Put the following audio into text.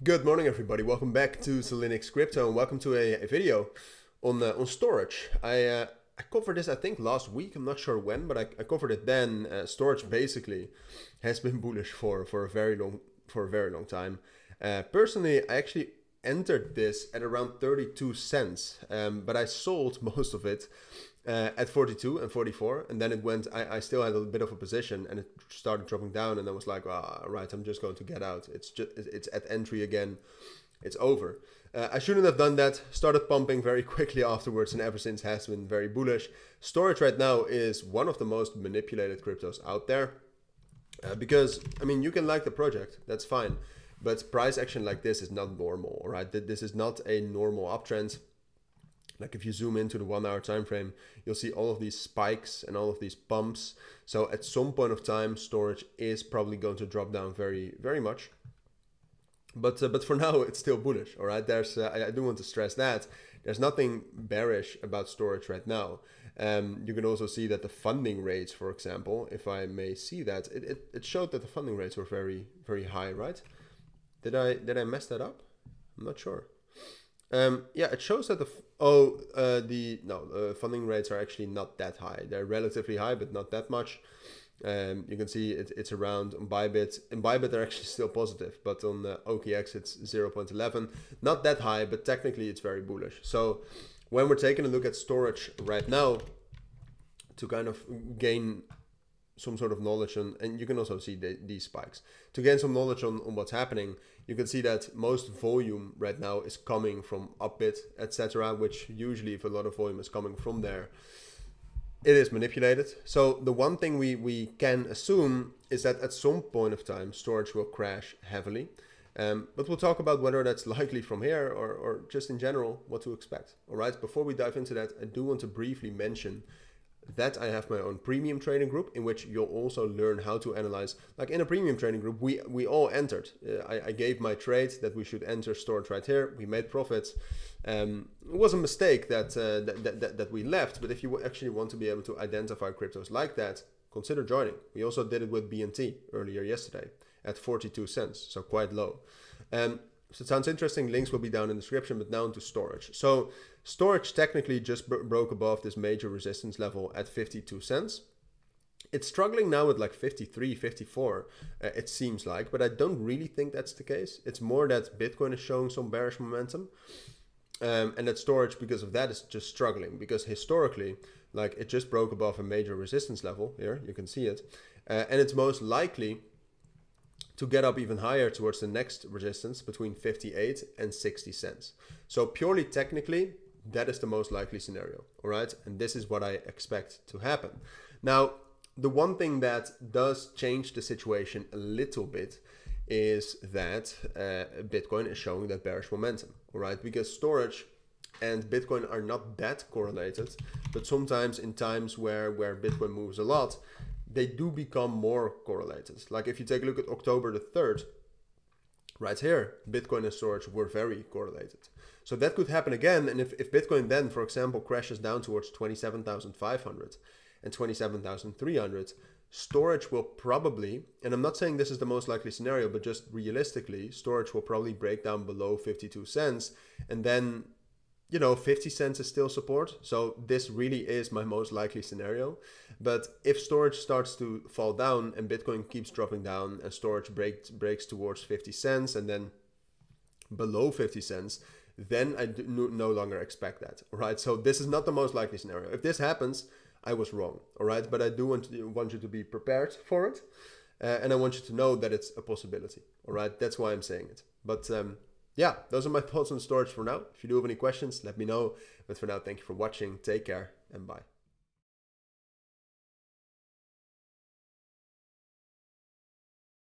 Good morning, everybody. Welcome back to cilinixfxcapital, and welcome to a video on Storj. I covered this, I think, last week. I'm not sure when, but I covered it then. Storj basically has been bullish for a very long time. Personally, I actually entered this at around 32 cents, but I sold most of it at 42 and 44, and then it went. I still had a bit of a position, and it started dropping down, and I was like, right, I'm just going to get out. It's at entry again. It's over. I shouldn't have done that. Started pumping very quickly afterwards, and ever since has been very bullish. Storj right now is one of the most manipulated cryptos out there, because I mean, you can like the project, that's fine, but price action like this is not normal. All right, this is not a normal uptrend. Like if you zoom into the 1 hour time frame, you'll see all of these spikes and all of these pumps. So at some point of time, Storj is probably going to drop down very much. But for now, it's still bullish. All right, I do want to stress that there's nothing bearish about Storj right now. You can also see that the funding rates, for example, if I may see that, it showed that the funding rates were very high, right? Did I mess that up? I'm not sure. Yeah, it shows that the funding rates are actually not that high. They're relatively high, but not that much. You can see it's around on Bybit. In Bybit, they're actually still positive, but on the OKX, it's 0.11. Not that high, but technically it's very bullish. So when we're taking a look at Storj right now, to kind of gain some sort of knowledge on, and you can also see these spikes. To gain some knowledge on what's happening, you can see that most volume right now is coming from Upbit, etc., which usually if a lot of volume is coming from there, it is manipulated. So the one thing we can assume is that at some point of time, Storj will crash heavily. But we'll talk about whether that's likely from here or just in general, what to expect. All right, before we dive into that, I do want to briefly mention that I have my own premium trading group in which you'll also learn how to analyze. Like in a premium trading group, we all entered. I gave my trade that we should enter Storj right here. We made profits. It was a mistake that we left, but if you actually want to be able to identify cryptos like that, consider joining. We also did it with BNT earlier yesterday at 42 cents, so quite low. So it sounds interesting. Links will be down in the description, but now into Storj. So Storj technically just broke above this major resistance level at 52 cents. It's struggling now at like 53, 54, it seems like, but I don't really think that's the case. It's more that Bitcoin is showing some bearish momentum. And that Storj, because of that, is just struggling, because historically, like it just broke above a major resistance level here, you can see it. And it's most likely to get up even higher towards the next resistance between 58 and 60 cents. So purely technically, that is the most likely scenario, all right? And this is what I expect to happen. Now, the one thing that does change the situation a little bit is that Bitcoin is showing that bearish momentum, all right? Because Storj and Bitcoin are not that correlated, but sometimes in times where Bitcoin moves a lot, they do become more correlated. Like if you take a look at October the 3rd, right here, Bitcoin and Storj were very correlated. So that could happen again. And if Bitcoin then, for example, crashes down towards 27,500 and 27,300, Storj will probably, and I'm not saying this is the most likely scenario, but just realistically, Storj will probably break down below 52 cents. And then, you know, 50 cents is still support. So this really is my most likely scenario. But if Storj starts to fall down and Bitcoin keeps dropping down and Storj breaks towards 50 cents and then below 50 cents, then I no longer expect that. All right. So this is not the most likely scenario. If this happens, I was wrong. All right. But I do want you to be prepared for it. And I want you to know that it's a possibility. All right. That's why I'm saying it. But yeah, those are my thoughts on Storj for now. If you do have any questions, let me know. But for now, thank you for watching. Take care and bye.